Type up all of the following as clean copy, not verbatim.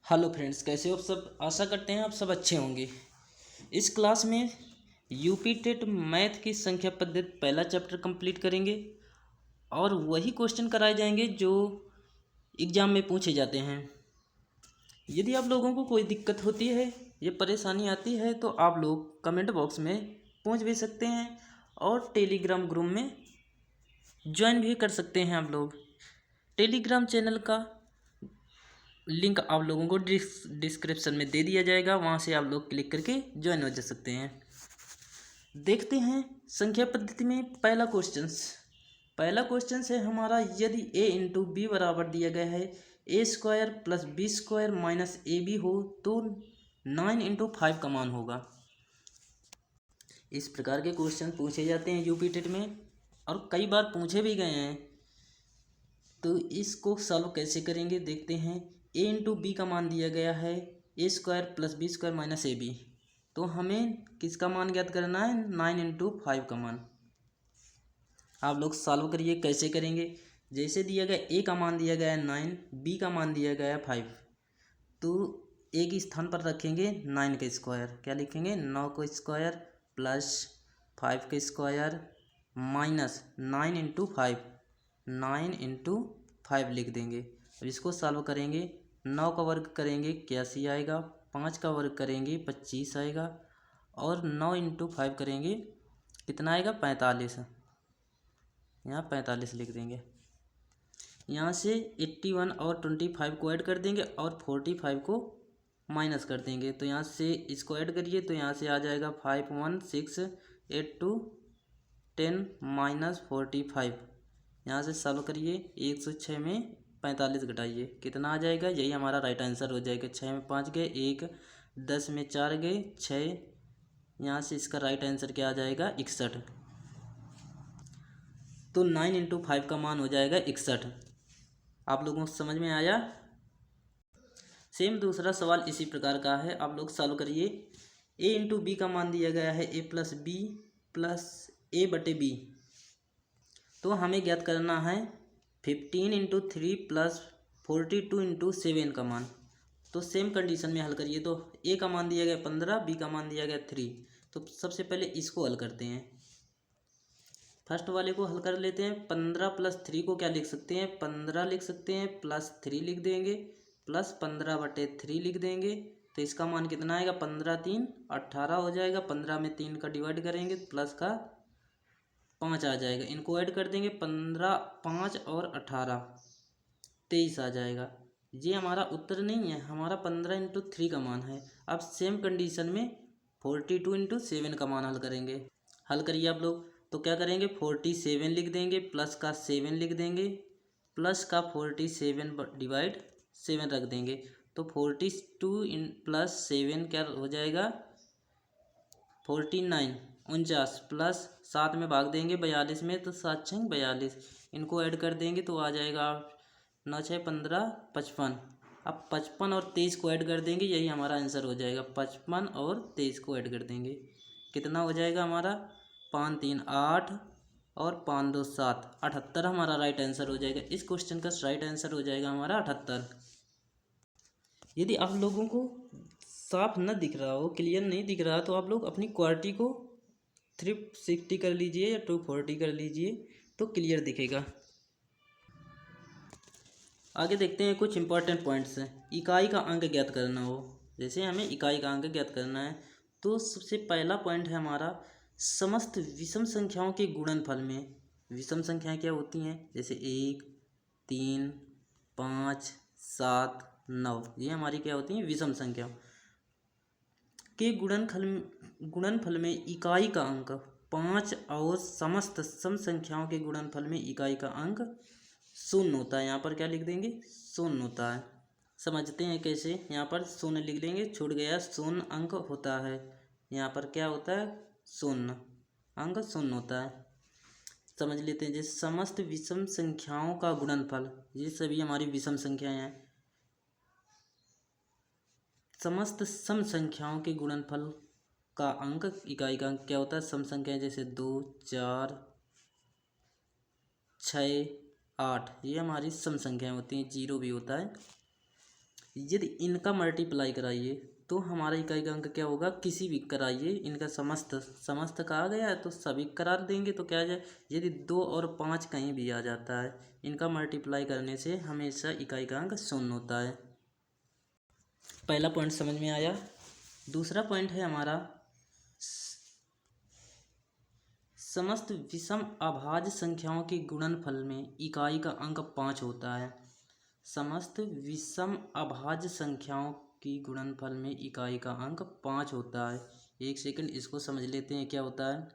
Hello friends, कैसे हो आप सब। आशा करते हैं आप सब अच्छे होंगे। इस क्लास में यूपी टेट मैथ की संख्या पद्धति पहला चैप्टर कंप्लीट करेंगे और वही क्वेश्चन कराए जाएंगे जो एग्ज़ाम में पूछे जाते हैं। यदि आप लोगों को कोई दिक्कत होती है या परेशानी आती है तो आप लोग कमेंट बॉक्स में पूछ भी सकते हैं और टेलीग्राम ग्रुप में ज्वाइन भी कर सकते हैं। आप लोग टेलीग्राम चैनल का लिंक आप लोगों को डिस्क्रिप्शन में दे दिया जाएगा, वहाँ से आप लोग क्लिक करके ज्वाइन हो जा सकते हैं। देखते हैं संख्या पद्धति में पहला क्वेश्चन है हमारा, यदि a इंटू बी बराबर दिया गया है A square plus B square minus A B हो तो 9 इंटू 5 का मान होगा। इस प्रकार के क्वेश्चन पूछे जाते हैं यूपी टेट में और कई बार पूछे भी गए हैं। तो इसको सॉल्व कैसे करेंगे देखते हैं। ए इंटू बी का मान दिया गया है A square plus B square minus A B, तो हमें किसका मान ज्ञात करना है 9 इंटू 5 का मान। आप लोग सॉल्व करिए। कैसे करेंगे, जैसे दिया गया ए का मान दिया गया है 9, बी का मान दिया गया है 5, तो ए के स्थान पर रखेंगे 9 का स्क्वायर। क्या लिखेंगे 9 का स्क्वायर प्लस 5 का स्क्वायर माइनस 9 इंटू 5, 9 इंटू 5 लिख देंगे। अब इसको सॉल्व करेंगे। 9 का वर्ग करेंगे 81 आएगा, 5 का वर्ग करेंगे 25 आएगा और 9 इंटू 5 करेंगे कितना आएगा 45। यहाँ 45 लिख देंगे। यहाँ से 81 और 25 को ऐड कर देंगे और 45 को माइनस कर देंगे। तो यहाँ से इसको ऐड करिए तो यहाँ से आ जाएगा 5 1 6 8 2 10 माइनस 45। यहाँ से सॉल्व करिए। 106 में 45 घटाइए कितना आ जाएगा, यही हमारा राइट आंसर हो जाएगा। 6 में 5 गए 1, 10 में 4 गए 6, यहाँ से इसका राइट आंसर क्या आ जाएगा 61। तो 9 इंटू 5 का मान हो जाएगा 61। आप लोगों को समझ में आया। सेम दूसरा सवाल इसी प्रकार का है, आप लोग सॉल्व करिए। ए इंटू बी का मान दिया गया है ए प्लस ए बटे बी, तो हमें ज्ञात करना है 15 इंटू 3 प्लस 42 इंटू 7 का मान। तो सेम कंडीशन में हल करिए। तो ए का मान दिया गया 15, बी का मान दिया गया 3, तो सबसे पहले इसको हल करते हैं। फर्स्ट वाले को हल कर लेते हैं। 15 प्लस 3 को क्या लिख सकते हैं 15 लिख सकते हैं, प्लस 3 लिख देंगे, प्लस 15 बटे 3 लिख देंगे। तो इसका मान कितना आएगा 15 3 18 हो जाएगा। 15 में 3 का डिवाइड करेंगे प्लस का 5 आ जाएगा। इनको ऐड कर देंगे 15 5 और 18 23 आ जाएगा। ये हमारा उत्तर नहीं है, हमारा 15 इंटू 3 का मान है। अब सेम कंडीशन में 42 इंटू 7 का मान हल करेंगे। हल करिए आप लोग। तो क्या करेंगे 47 लिख देंगे, प्लस का 7 लिख देंगे, प्लस का 47 डिवाइड 7 रख देंगे। तो 42 इन प्लस 7 क्या हो जाएगा 49 49, प्लस 7 में भाग देंगे 42 में, तो 7 6 42। इनको ऐड कर देंगे तो आ जाएगा 9 6 15 55। अब 55 और 23 को ऐड कर देंगे, यही हमारा आंसर हो जाएगा। 55 और 23 को ऐड कर देंगे, कितना हो जाएगा हमारा 5 3 8 और 5 2 7, 78 हमारा राइट आंसर हो जाएगा। इस क्वेश्चन का राइट आंसर हो जाएगा हमारा 78। यदि आप लोगों को साफ न दिख रहा हो, क्लियर नहीं दिख रहा, तो आप लोग अपनी क्वालिटी को 360 कर लीजिए या 240 कर लीजिए तो क्लियर दिखेगा। आगे देखते हैं कुछ इंपॉर्टेंट पॉइंट्स हैं। इकाई का अंक ज्ञात करना हो, जैसे हमें इकाई का अंक ज्ञात करना है तो सबसे पहला पॉइंट है हमारा समस्त विषम संख्याओं के गुणनफल में। विषम संख्याएं क्या होती हैं, जैसे 1 3 5 7 9, ये हमारी क्या होती हैं विषम संख्याओं के गुणनफल में इकाई का अंक 5 और समस्त सम संख्याओं के गुणनफल में इकाई का अंक 0 होता है। यहाँ पर क्या लिख देंगे 0 होता है। समझते हैं कैसे। यहाँ पर 0 लिख देंगे, छूट गया 0 अंक होता है। यहाँ पर क्या होता है 0 अंक 0 होता है। समझ लेते हैं। जैसे समस्त विषम संख्याओं का गुणनफल, ये सभी हमारी विषम संख्याएं हैं। समस्त सम संख्याओं के गुणनफल का अंक इकाई का अंक क्या होता है सम संख्याएं, जैसे 2 4 6 8, ये हमारी सम संख्याएं होती हैं। 0 भी होता है। यदि इनका मल्टीप्लाई कराइए तो हमारा इकाई का अंक क्या होगा, किसी भी कराइए इनका समस्त कहा गया है तो सभी करार देंगे तो क्या आ जाए, यदि 2 और 5 कहीं भी आ जाता है इनका मल्टीप्लाई करने से हमेशा इकाई का अंक 0 होता है। पहला पॉइंट समझ में आया। दूसरा पॉइंट है हमारा समस्त विषम अभाज्य संख्याओं के गुणनफल में इकाई का अंक 5 होता है। समस्त विषम अभाज्य संख्याओं की गुणनफल में इकाई का अंक 5 होता है। एक सेकंड इसको समझ लेते हैं क्या होता है।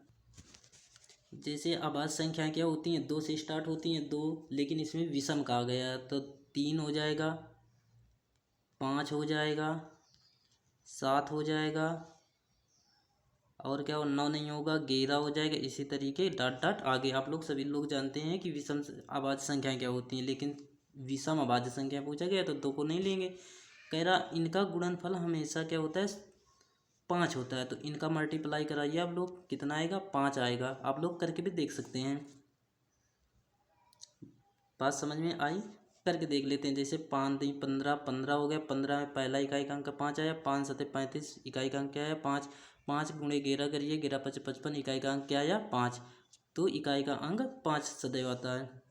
जैसे अभाज्य संख्याएं क्या होती हैं, 2 से स्टार्ट होती हैं 2, लेकिन इसमें विषम कहा गया है तो 3 हो जाएगा, 5 हो जाएगा, 7 हो जाएगा और क्या हो 9 नहीं होगा, 11 हो जाएगा। इसी तरीके डॉट डॉट आगे। आप लोग सभी लोग जानते हैं कि विषम अभाज्य संख्याएं क्या होती हैं, लेकिन विषम अभाज्य संख्या पूछा गया तो 2 को नहीं लेंगे। कह रहा इनका गुणनफल हमेशा क्या होता है 5 होता है। तो इनका मल्टीप्लाई कराइए आप लोग, कितना आएगा 5 आएगा। आप लोग करके भी देख सकते हैं। बात समझ में आई, करके देख लेते हैं। जैसे 5 दूनी 15, 15 हो गया, 15 में पहला इकाई का अंक 5 आया, 5 सते 35 इकाई का अंक क्या आया 5, 5 गुणे 11 करिए, 11 पच 55 इकाई का अंक क्या आया 5। तो इकाई का अंक 5 सदैव आता है।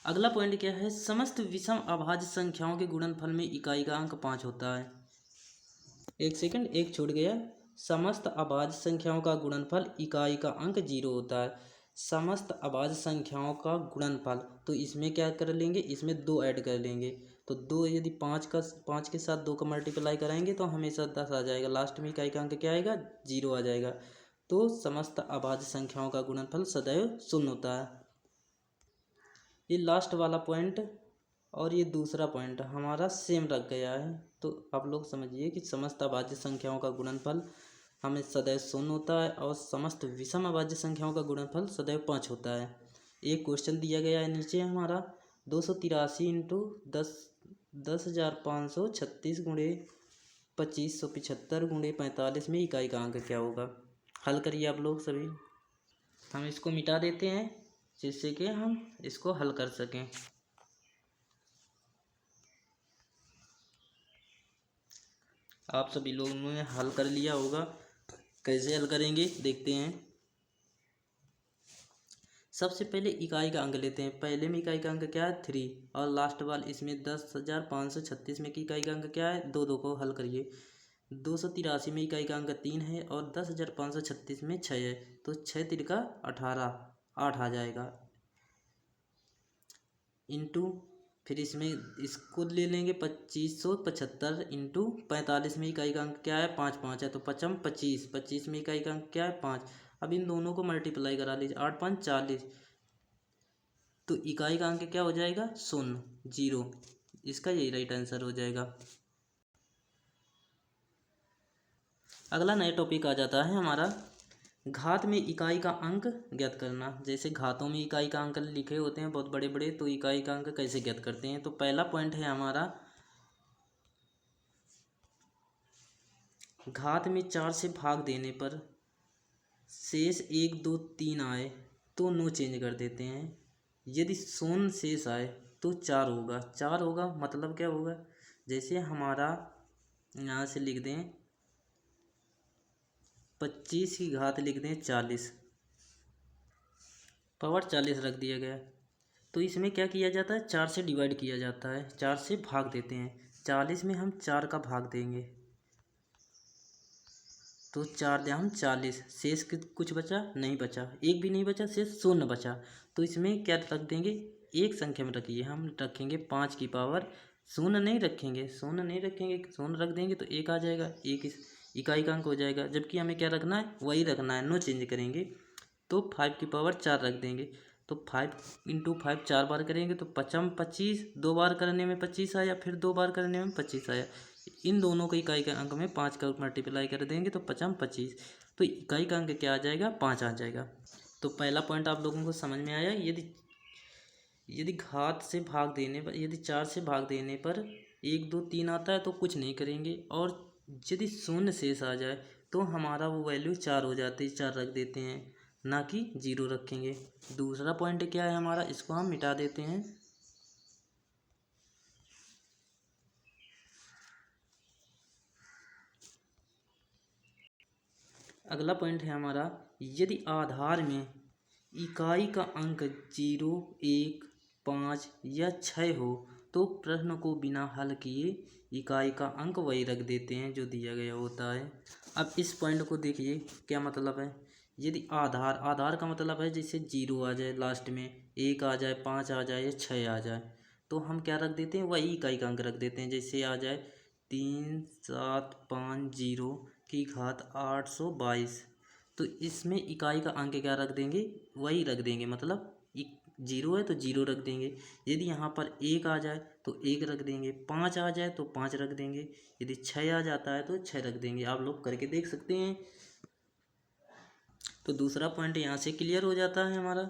अगला पॉइंट क्या है, समस्त विषम अभाज्य संख्याओं के गुणनफल में इकाई का अंक 5 होता है। एक सेकंड एक छूट गया। समस्त अभाज्य संख्याओं का गुणनफल इकाई का अंक 0 होता है। समस्त अभाज्य संख्याओं का गुणनफल, तो इसमें क्या कर लेंगे, इसमें 2 ऐड कर लेंगे। तो 2 यदि 5 के साथ 2 का मल्टीप्लाई कराएंगे तो हमेशा 10 आ जाएगा। लास्ट में इकाई का अंक क्या आएगा 0 आ जाएगा। तो समस्त अभाज्य संख्याओं का गुणनफल सदैव 0 होता है। ये लास्ट वाला पॉइंट और ये दूसरा पॉइंट हमारा सेम रख गया है। तो आप लोग समझिए कि समस्त अभाज्य संख्याओं का गुणनफल हमें सदैव 0 होता है और समस्त विषम अभाज्य संख्याओं का गुणनफल सदैव 5 होता है। एक क्वेश्चन दिया गया है नीचे हमारा 283 इंटू 10,536 गुणे 2575 गुणे 45 में इकाई का अंक क्या होगा। हल करिए आप लोग सभी। हम इसको मिटा देते हैं जिससे कि हम इसको हल कर सकें। आप सभी लोगों ने हल कर लिया होगा। कैसे हल करेंगे देखते हैं। सबसे पहले इकाई का अंक लेते हैं। पहले में इकाई का अंक क्या है 3 और लास्ट वाले इसमें 10,536 में की इकाई का अंक क्या है 2, 2 को हल करिए। 283 में इकाई का अंक 3 है और 10,536 में 6 है। तो 6 तिरका 18, 8 आ जाएगा। इंटू फिर इसमें इसको ले लेंगे 2575 इंटू 45 में इकाई का अंक क्या है 5, 5 है तो 5 25, 25 में इकाई का अंक क्या है 5। अब इन दोनों को मल्टीप्लाई करा लीजिए 8 5 40। तो इकाई का अंक क्या हो जाएगा 0, 0। इसका यही राइट आंसर हो जाएगा। अगला नया टॉपिक आ जाता है हमारा घात में इकाई का अंक ज्ञात करना। जैसे घातों में इकाई का अंक लिखे होते हैं बहुत बड़े बड़े, तो इकाई का अंक कैसे ज्ञात करते हैं। तो पहला पॉइंट है हमारा घात में 4 से भाग देने पर शेष 1 2 3 आए तो नो चेंज कर देते हैं। यदि शून्य शेष आए तो 4 होगा। 4 होगा मतलब क्या होगा, जैसे हमारा यहाँ से लिख दें 25 की घात लिख दें 40, पावर 40 रख दिया गया। तो इसमें क्या किया जाता है 4 से डिवाइड किया जाता है, 4 से भाग देते हैं। 40 में हम 4 का भाग देंगे तो 4 दे हम 40, शेष कुछ बचा नहीं बचा, एक भी नहीं बचा, शेष 0 बचा। तो इसमें क्या रख देंगे एक संख्या में रखिए, हम रखेंगे 5 की पावर 0 नहीं रखेंगे, 0 नहीं रखेंगे, 0 रख देंगे तो 1 आ जाएगा, 1 इस इकाई का अंक हो जाएगा। जबकि हमें क्या रखना है वही रखना है, नो चेंज करेंगे। तो 5 की पावर 4 रख देंगे। तो 5 इंटू 5 4 बार करेंगे तो 5 25, 2 बार करने में 25 आया, फिर 2 बार करने में 25 आया। इन दोनों के इकाई के अंक में 5 का मल्टीप्लाई कर देंगे तो 5 25, तो इकाई का अंक क्या आ जाएगा 5 आ जाएगा। तो पहला पॉइंट आप लोगों को समझ में आया। यदि घात से भाग देने पर, यदि 4 से भाग देने पर 1 2 3 आता है तो कुछ नहीं करेंगे, और यदि शून्य शेष आ जाए तो हमारा वो वैल्यू 4 हो जाती है, 4 रख देते हैं, ना कि 0 रखेंगे। दूसरा पॉइंट क्या है हमारा, इसको हम मिटा देते हैं। अगला पॉइंट है हमारा, यदि आधार में इकाई का अंक 0, 1, 5 या 6 हो तो प्रश्न को बिना हल किए इकाई का अंक वही रख देते हैं जो दिया गया होता है। अब इस पॉइंट को देखिए क्या मतलब है। यदि आधार का मतलब है जैसे 0 आ जाए लास्ट में, 1 आ जाए, 5 आ जाए या 6 आ जाए, तो हम क्या रख देते हैं, वही इकाई का अंक रख देते हैं। जैसे आ जाए 3750 की घात 822, तो इसमें इकाई का अंक क्या रख देंगे, वही रख देंगे, मतलब 0 है तो 0 रख देंगे। यदि यहाँ पर 1 आ जाए तो 1 रख देंगे, 5 आ जाए तो 5 रख देंगे, यदि 6 आ जाता है तो 6 रख देंगे। आप लोग करके देख सकते हैं। तो दूसरा पॉइंट यहाँ से क्लियर हो जाता है हमारा।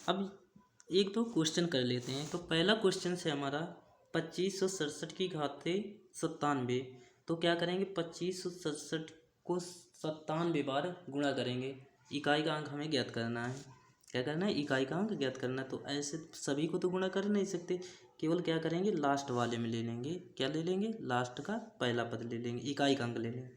अब एक दो क्वेश्चन कर लेते हैं। तो पहला क्वेश्चन है हमारा 2567 की घात 97। तो क्या करेंगे, 2567 को 97 बार गुणा करेंगे। इकाई का अंक हमें ज्ञात करना है। क्या करना है, इकाई का अंक ज्ञात करना है। तो ऐसे सभी को तो गुणा कर नहीं सकते, केवल क्या करेंगे, लास्ट वाले में ले लेंगे। क्या ले लेंगे, लास्ट का पहला पद ले लेंगे, इकाई का अंक ले लेंगे।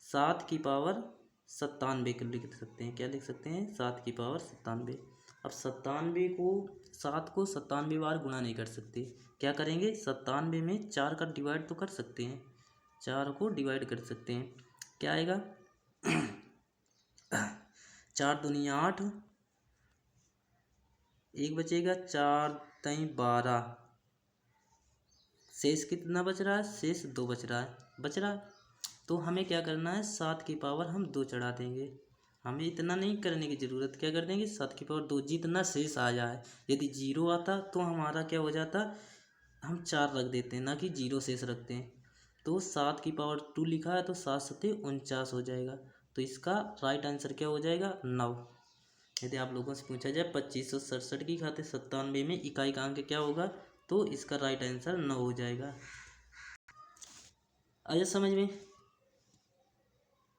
7 की पावर 97 को लिख सकते हैं। क्या लिख सकते हैं, 7 की पावर 97। अब 97 को 7 को 97 बार गुणा नहीं कर सकते। क्या करेंगे, 97 में 4 का डिवाइड तो कर सकते हैं, 4 को डिवाइड कर सकते हैं। क्या आएगा 4 दूनी 8, 1 बचेगा, 4 3 12, शेष कितना बच रहा है, शेष 2 बच रहा है। तो हमें क्या करना है, 7 की पावर हम 2 चढ़ा देंगे। हमें इतना नहीं करने की ज़रूरत, क्या कर देंगे, 7 की पावर 2, जितना शेष आ जाए। यदि 0 आता तो हमारा क्या हो जाता, हम 4 रख देते हैं, ना कि 0 शेष रखते हैं। तो 7 की पावर 2 लिखा है तो 7 सत्ते 49 हो जाएगा। तो इसका राइट आंसर क्या हो जाएगा, 9। यदि आप लोगों से पूछा जाए 2567 की घात 97 में इकाई का अंक क्या होगा, तो इसका राइट आंसर 9 हो जाएगा। आया समझ में।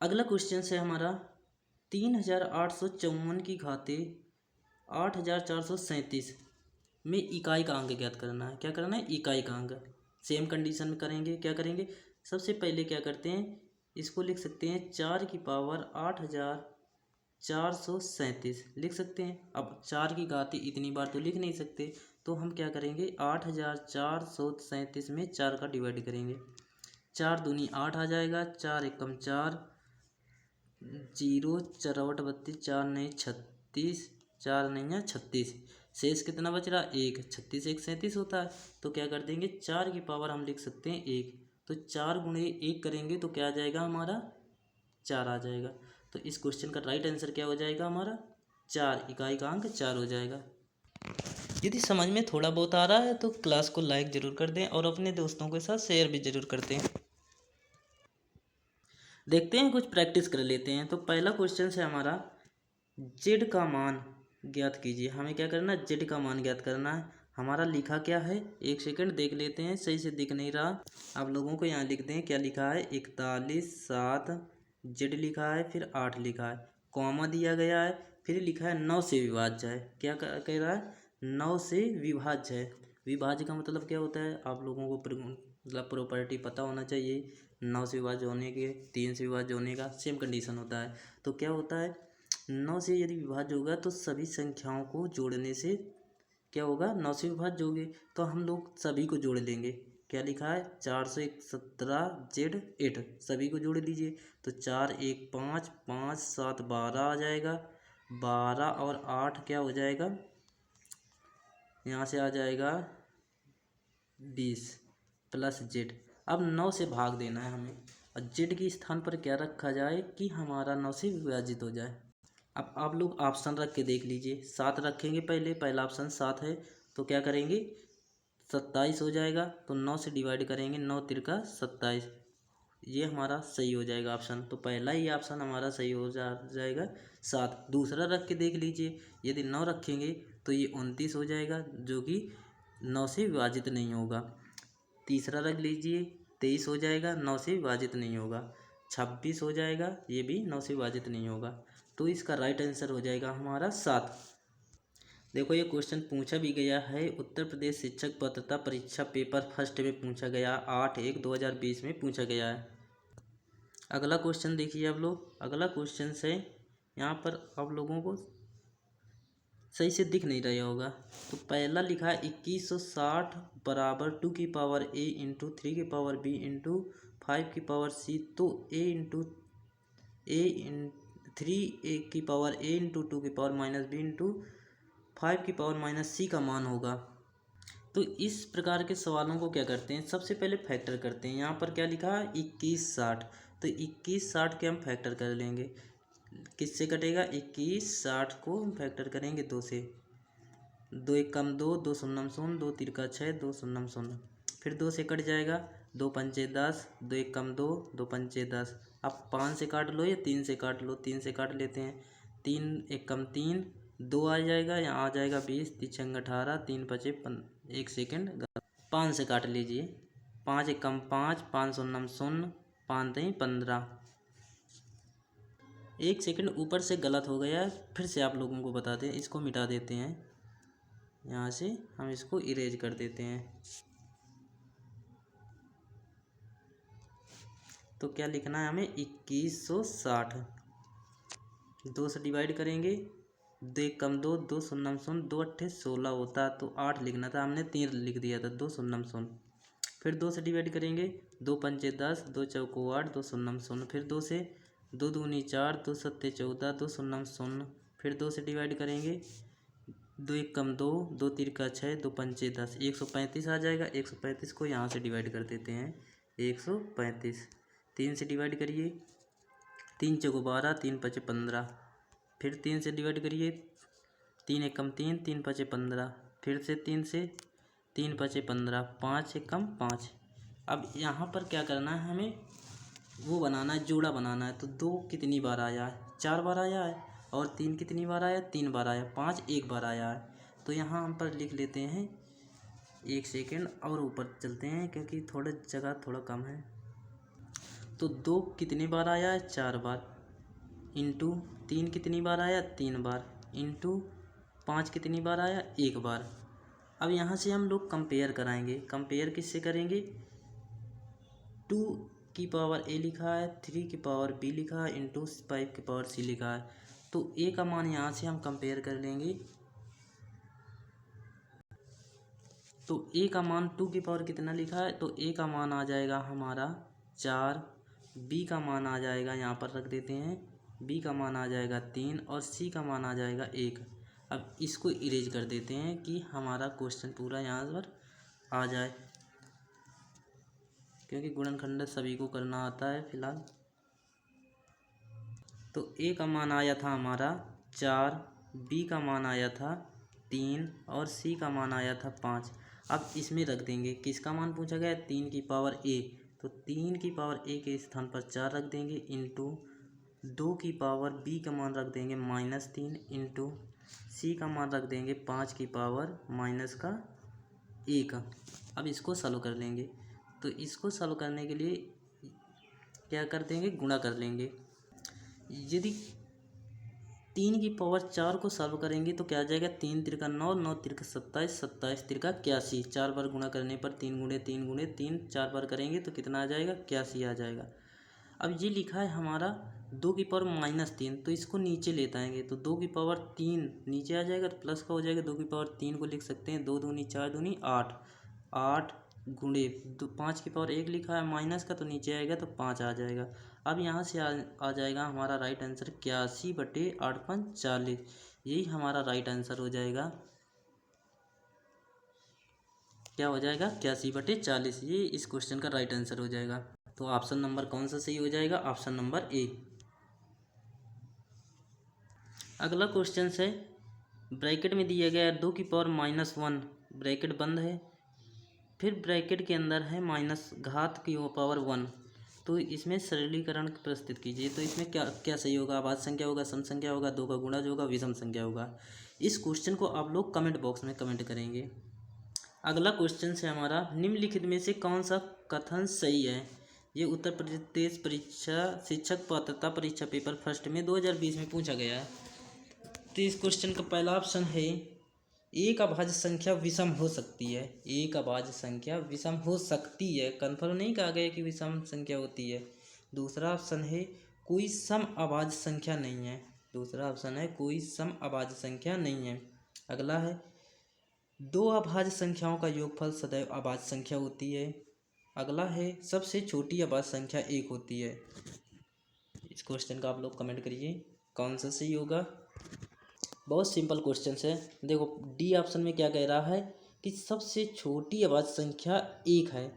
अगला क्वेश्चन है हमारा 3854 की घाते 8437 में इकाई का अंक ज्ञात करना है। क्या करना है, इकाई का अंक। सेम कंडीशन में करेंगे। क्या करेंगे, सबसे पहले क्या करते हैं, इसको लिख सकते हैं 4 की पावर 8437 लिख सकते हैं। अब 4 की घाती इतनी बार तो लिख नहीं सकते, तो हम क्या करेंगे, 8437 में 4 का डिवाइड करेंगे। 4 दूनी 8 आ जाएगा, 4 एकम 4, 0 चरवट 32, 4 नहीं 36, 4 नहीं है 36, शेष कितना बच रहा, 1, 36 1 37 होता है। तो क्या कर देंगे, 4 की पावर हम लिख सकते हैं 1, तो 4 गुणे 1 करेंगे तो क्या आ जाएगा हमारा, 4 आ जाएगा। तो इस क्वेश्चन का राइट आंसर क्या हो जाएगा हमारा, 4, इकाई का अंक 4 हो जाएगा। यदि समझ में थोड़ा बहुत आ रहा है तो क्लास को लाइक ज़रूर कर दें और अपने दोस्तों के साथ शेयर भी ज़रूर कर दें। देखते हैं, कुछ प्रैक्टिस कर लेते हैं। तो पहला क्वेश्चन है हमारा, जेड का मान ज्ञात कीजिए। हमें क्या करना है, जेड का मान ज्ञात करना है। हमारा लिखा क्या है, एक सेकंड देख लेते हैं, सही से दिख नहीं रहा। आप लोगों को यहाँ लिख दें, क्या लिखा है, 41 7 जेड लिखा है, फिर 8 लिखा है, कॉमा दिया गया है, फिर लिखा है 9 से विभाज्य है। क्या कह रहा है, 9 से विभाज्य है। विभाज्य का मतलब क्या होता है, आप लोगों को मतलब प्रॉपर्टी पता होना चाहिए। 9 से विभाज्य होने के, 3 से विभाज्य होने का सेम कंडीशन होता है। तो क्या होता है, 9 से यदि विभाज्य होगा तो सभी संख्याओं को जोड़ने से क्या होगा, 9 से विभाज्य होंगे, तो हम लोग सभी को जोड़ लेंगे। क्या लिखा है, 417 जेड 8, सभी को जोड़ लीजिए। तो 4 1 5 5 7 12 आ जाएगा, 12 और 8 क्या हो जाएगा, यहाँ से आ जाएगा 20 प्लस जेड। अब 9 से भाग देना है हमें, और जेड के स्थान पर क्या रखा जाए कि हमारा 9 से विभाजित हो जाए। अब आप लोग ऑप्शन रख के देख लीजिए। 7 रखेंगे पहले, पहला ऑप्शन 7 है, तो क्या करेंगे, 27 हो जाएगा। तो 9 से डिवाइड करेंगे, 9 तिरका 27, ये हमारा सही हो जाएगा ऑप्शन। तो पहला ही ऑप्शन हमारा सही हो जाएगा 7। दूसरा रख के देख लीजिए, यदि 9 रखेंगे तो ये 29 हो जाएगा, जो कि 9 से विभाजित नहीं होगा। तीसरा रख लीजिए, 23 हो जाएगा, 9 से विभाजित नहीं होगा। 26 हो जाएगा, ये भी 9 से विभाजित नहीं होगा। तो इसका राइट आंसर हो जाएगा हमारा 7। देखो, ये क्वेश्चन पूछा भी गया है, उत्तर प्रदेश शिक्षक पात्रता परीक्षा पेपर फर्स्ट में पूछा गया, 8/1/2020 में पूछा गया है। अगला क्वेश्चन देखिए आप लोग। अगला क्वेश्चन है, यहाँ पर आप लोगों को सही से दिख नहीं रहा होगा। तो पहला लिखा है 2160 बराबर 2 की पावर a इंटू 3 की पावर b इंटू 5 की पावर c। तो a इंटू a इन 3 की पावर a इंटू 2 की पावर माइनस b इंटू 5 की पावर माइनस c का मान होगा। तो इस प्रकार के सवालों को क्या करते हैं, सबसे पहले फैक्टर करते हैं। यहाँ पर क्या लिखा है 2160, तो 2160 के हम फैक्टर कर लेंगे। किससे कटेगा, 2160 को हम फैक्टर करेंगे 2 से। 2 एक कम 2, 2 शून्यम शून्य, 2 तिरका 6, 2 शून्यम शून्य। फिर 2 से कट जाएगा, 2 पंचे 10, 2 एक कम 2, 2 पंचे 10। अब 5 से काट लो या 3 से काट लो, 3 से काट लेते हैं। 3 एक कम 3, 2 आ जाएगा, यहाँ आ जाएगा 20, 3 छंग 18, 3 पचे 1 सेकेंड 5 से काट लीजिए। 5 एक कम 5, 5 शून्यम शून्य, 5 नहीं 15। 1 सेकंड ऊपर से गलत हो गया है, फिर से आप लोगों को बताते हैं। इसको मिटा देते हैं, यहाँ से हम इसको इरेज कर देते हैं। तो क्या लिखना है हमें, 2160 2 से डिवाइड करेंगे। 2 एक कम 2, 2 शून्यम शून्य, 2 अट्ठे 16 होता, तो 8 लिखना था, हमने 3 लिख दिया था, 2 शून्यम शून्य। फिर 2 से डिवाइड करेंगे, 2 पंचे 10, 2 चौको 8, 2 शून्यम शून्य। फिर 2 से 2 दूनी 4, 2 सत्ते 14, 2 शून्यम शून्य। फिर 2 से डिवाइड करेंगे, 2 एक कम 2, 2 तिरका 6, 2 पंचे 10, 135 आ जाएगा। 135 को यहाँ से डिवाइड कर देते हैं, 135। 3 से डिवाइड करिए, 3 चौको 12, 3 पचे 15। फिर 3 से डिवाइड करिए, 3 एक कम 3, 3 पचे 15। फिर से 3 से 3 पचे 15, 5 एक कम 5। अब यहाँ पर क्या करना है, हमें वो बनाना है, जोड़ा बनाना है। तो 2 कितनी बार आया है, 4 बार आया है। और 3 कितनी बार आया, 3 बार आया। 5 एक बार आया है। तो यहाँ हम पर लिख लेते हैं, 1 सेकेंड और ऊपर चलते हैं क्योंकि थोड़ा जगह थोड़ा कम है। तो 2 कितनी बार आया है, 4 बार। इंटू 3 कितनी बार आया, 3 बार। इंटू 5 कितनी बार आया, 1 बार। अब यहाँ से हम लोग कंपेयर कराएंगे। कंपेयर किससे करेंगे, 2 की पावर a लिखा है, 3 की पावर b लिखा है, इंटू 5 की पावर c लिखा है। तो a का मान यहाँ से हम कंपेयर कर लेंगे। तो a का मान 2 की पावर कितना लिखा है, तो a का मान आ जाएगा हमारा 4। b का मान आ जाएगा, यहाँ पर रख देते हैं, b का मान आ जाएगा 3 और c का मान आ जाएगा 1। अब इसको इरेज कर देते हैं कि हमारा क्वेश्चन पूरा यहाँ पर आ जाए, क्योंकि गुणनखंड सभी को करना आता है फिलहाल। तो a का मान आया था हमारा 4, b का मान आया था 3 और c का मान आया था 5। अब इसमें रख देंगे, किसका मान पूछा गया है, 3 की पावर a। तो 3 की पावर a के स्थान पर 4 रख देंगे, इंटू 2 की पावर b का मान रख देंगे -3, इंटू c का मान रख देंगे 5 की पावर -1। अब इसको सॉल्व कर लेंगे। तो इसको सॉल्व करने के लिए क्या कर देंगे, गुणा कर लेंगे। यदि 3 की पावर 4 को सॉल्व करेंगे तो क्या आ जाएगा, 3 तिरका 9, 9 तिरका 27, 27 तिरका 81। 4 बार गुणा करने पर 3 गुणे 3 गुणे 3, 4 बार करेंगे तो कितना आ जाएगा, 81 आ जाएगा। अब ये लिखा है हमारा 2 की पावर -3, तो इसको नीचे लेते आएंगे। तो 2 की पावर 3 नीचे आ जाएगा, तो प्लस का हो जाएगा। 2 की पावर 3 को लिख सकते हैं, 2 दूनी 4 दूनी 8, 8 गुणे 5 की पावर 1 लिखा है माइनस का, तो नीचे आएगा तो 5 आ जाएगा। अब यहाँ से आ जाएगा हमारा राइट आंसर 81/8 × 40। यही हमारा राइट आंसर हो जाएगा। क्या हो जाएगा, 81/40। ये इस क्वेश्चन का राइट आंसर हो जाएगा। तो ऑप्शन नंबर कौन सा सही हो जाएगा, ऑप्शन नंबर ए। अगला क्वेश्चन है, ब्रैकेट में दिया गया है 2 की पावर -1, ब्रैकेट बंद है। फिर ब्रैकेट के अंदर है माइनस घात की पावर 1। तो इसमें सरलीकरण प्रस्तुत कीजिए। तो इसमें क्या क्या सही होगा, अभाज्य संख्या होगा, सम संख्या होगा, 2 का गुणज होगा, विषम संख्या होगा। इस क्वेश्चन को आप लोग कमेंट बॉक्स में कमेंट करेंगे। अगला क्वेश्चन है हमारा, निम्नलिखित में से कौन सा कथन सही है। ये उत्तर प्रदेश परीक्षा शिक्षक पात्रता परीक्षा पेपर फर्स्ट में 2020 में पूछा गया है। तो इस क्वेश्चन का पहला ऑप्शन है, एक अभाज्य संख्या विषम हो सकती है। एक अभाज्य संख्या विषम हो सकती है, कन्फर्म नहीं कहा गया कि विषम संख्या होती है। दूसरा ऑप्शन है कोई सम अभाज्य संख्या नहीं है। दूसरा ऑप्शन है कोई सम अभाज्य संख्या नहीं है। अगला है दो अभाज्य संख्याओं का योगफल सदैव अभाज्य संख्या होती है। अगला है सबसे छोटी अभाज्य संख्या एक होती है। इस क्वेश्चन का आप लोग कमेंट करिए कौन सा सही होगा। बहुत सिंपल क्वेश्चन है। देखो डी ऑप्शन में क्या कह रहा है कि सबसे छोटी अभाज्य संख्या एक है।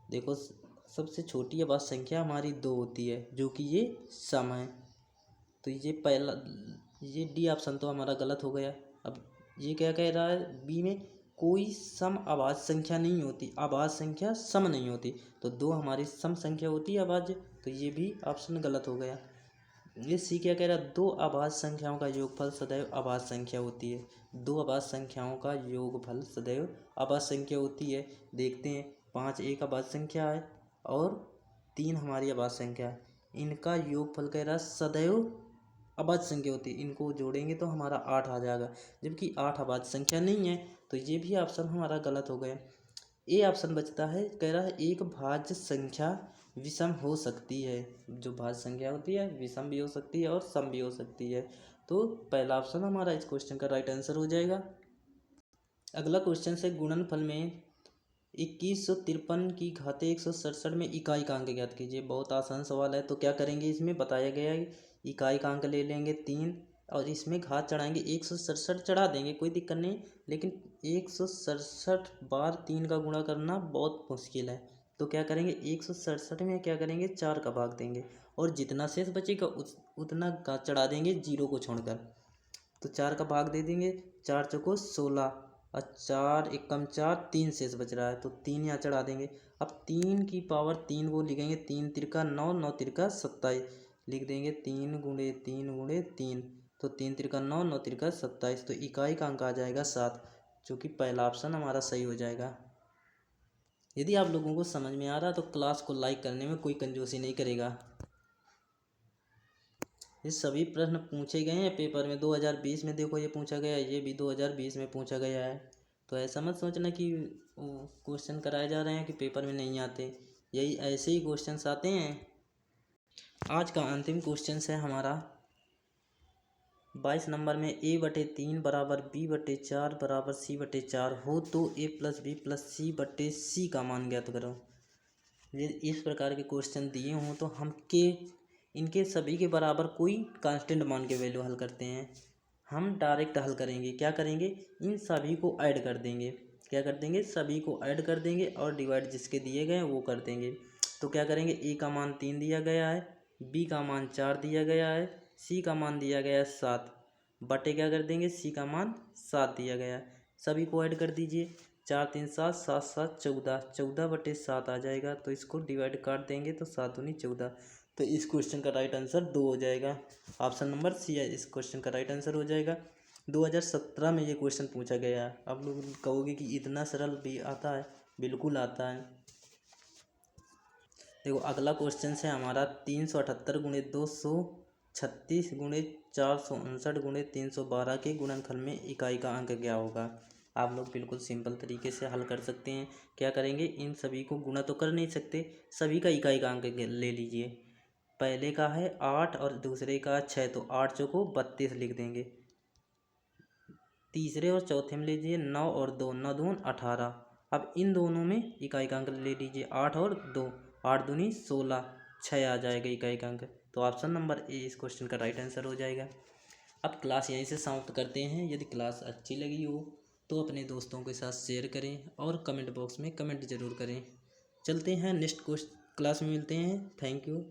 देखो सबसे छोटी अभाज्य संख्या हमारी 2 होती है जो कि ये सम है। तो ये पहला, ये डी ऑप्शन तो हमारा गलत हो गया। अब ये क्या कह रहा है बी में कोई सम अभाज्य संख्या नहीं होती, अभाज्य संख्या सम नहीं होती। तो 2 हमारी सम संख्या होती है अभाज्य, तो ये भी ऑप्शन गलत हो गया। ये सी क्या कह रहा है 2 अभाज्य संख्याओं का योगफल सदैव अभाज्य संख्या होती है। 2 अभाज्य संख्याओं का योगफल सदैव अभाज्य संख्या होती है। देखते हैं 5 एक अभाज्य संख्या है और 3 हमारी अभाज्य संख्या है। इनका योगफल कह रहा है सदैव अभाज्य संख्या होती है। इनको जोड़ेंगे तो हमारा 8 आ जाएगा, जबकि 8 अभाज्य संख्या नहीं है। तो ये भी ऑप्शन हमारा गलत हो गया। ए ऑप्शन बचता है, कह रहा है एक भाज्य संख्या विषम हो सकती है। जो भाज्य संख्या होती है विषम भी हो सकती है और सम भी हो सकती है। तो पहला ऑप्शन हमारा इस क्वेश्चन का राइट आंसर हो जाएगा। अगला क्वेश्चन से गुणनफल में 2153 की घाते 167 में इकाई का अंक ज्ञात कीजिए। बहुत आसान सवाल है। तो क्या करेंगे, इसमें बताया गया है इकाई का अंक ले लेंगे 3 और इसमें घात चढ़ाएंगे 167 चढ़ा देंगे, कोई दिक्कत नहीं। लेकिन 167 बार 3 का गुणा करना बहुत मुश्किल है। तो क्या करेंगे 167 में क्या करेंगे 4 का भाग देंगे और जितना शेष बचेगा उतना घात चढ़ा देंगे 0 को छोड़कर। तो 4 का भाग दे देंगे, 4 चौको 16 और 4 एकम 4, 3 शेष बच रहा है तो 3 यहाँ चढ़ा देंगे। अब 3 की पावर 3 को लिखेंगे, 3 तिरका 9, 9 तिरका 27 लिख देंगे 3 गुणे 3 गुणे 3। तो 3 तिरका 9, 9 तिरका 27। तो इकाई का अंक आ जाएगा 7, जो कि पहला ऑप्शन हमारा सही हो जाएगा। यदि आप लोगों को समझ में आ रहा तो क्लास को लाइक करने में कोई कंजूसी नहीं करेगा। ये सभी प्रश्न पूछे गए हैं पेपर में 2020 में। देखो ये पूछा गया है, ये भी 2020 में पूछा गया है। तो ऐसा मत सोचना कि क्वेश्चन कराए जा रहे हैं कि पेपर में नहीं आते, यही ऐसे ही क्वेश्चंस आते हैं। आज का अंतिम क्वेश्चन है हमारा 22 नंबर में a/3 बराबर b/4 बराबर c/4 हो तो a + b + c/c का मान ज्ञात करो। ये इस प्रकार के क्वेश्चन दिए हों तो हम इनके सभी के बराबर कोई कांस्टेंट मान के वैल्यू हल करते हैं। हम डायरेक्ट हल करेंगे, क्या करेंगे इन सभी को ऐड कर देंगे। क्या कर देंगे, सभी को ऐड कर देंगे और डिवाइड जिसके दिए गए हैं वो कर देंगे। तो क्या करेंगे, a का मान 3 दिया गया है, b का मान 4 दिया गया है, c का मान दिया गया है 7 बटे क्या कर देंगे c का मान 7 दिया गया है। सभी को ऐड कर दीजिए, 4 3 7 7 7 14, 14 बटे 7 आ जाएगा। तो इसको डिवाइड काट देंगे तो 7 दूनी 14। तो इस क्वेश्चन का राइट आंसर 2 हो जाएगा। ऑप्शन नंबर सी है इस क्वेश्चन का राइट आंसर हो जाएगा। 2017 में ये क्वेश्चन पूछा गया है। आप लोग कहोगे कि इतना सरल भी आता है, बिल्कुल आता है। देखो अगला क्वेश्चन है हमारा 378 गुणे 236 गुणे 459 गुणे 312 के गुणनफल में इकाई का अंक क्या होगा। आप लोग बिल्कुल सिंपल तरीके से हल कर सकते हैं। क्या करेंगे, इन सभी को गुणा तो कर नहीं सकते, सभी का इकाई का अंक ले लीजिए। पहले का है 8 और दूसरे का 6, तो 8 चौको 32 लिख देंगे। तीसरे और चौथे में लीजिए 9 और 2, 9 दून 18। अब इन दोनों में इकाई का अंक ले लीजिए 8 और 2, 8 दूनी 16, 6 आ जाएगा इकाई का अंक। तो ऑप्शन नंबर ए इस क्वेश्चन का राइट आंसर हो जाएगा। अब क्लास यहीं से समाप्त करते हैं। यदि क्लास अच्छी लगी हो तो अपने दोस्तों के साथ शेयर करें और कमेंट बॉक्स में कमेंट ज़रूर करें। चलते हैं नेक्स्ट क्लास में मिलते हैं। Thank you.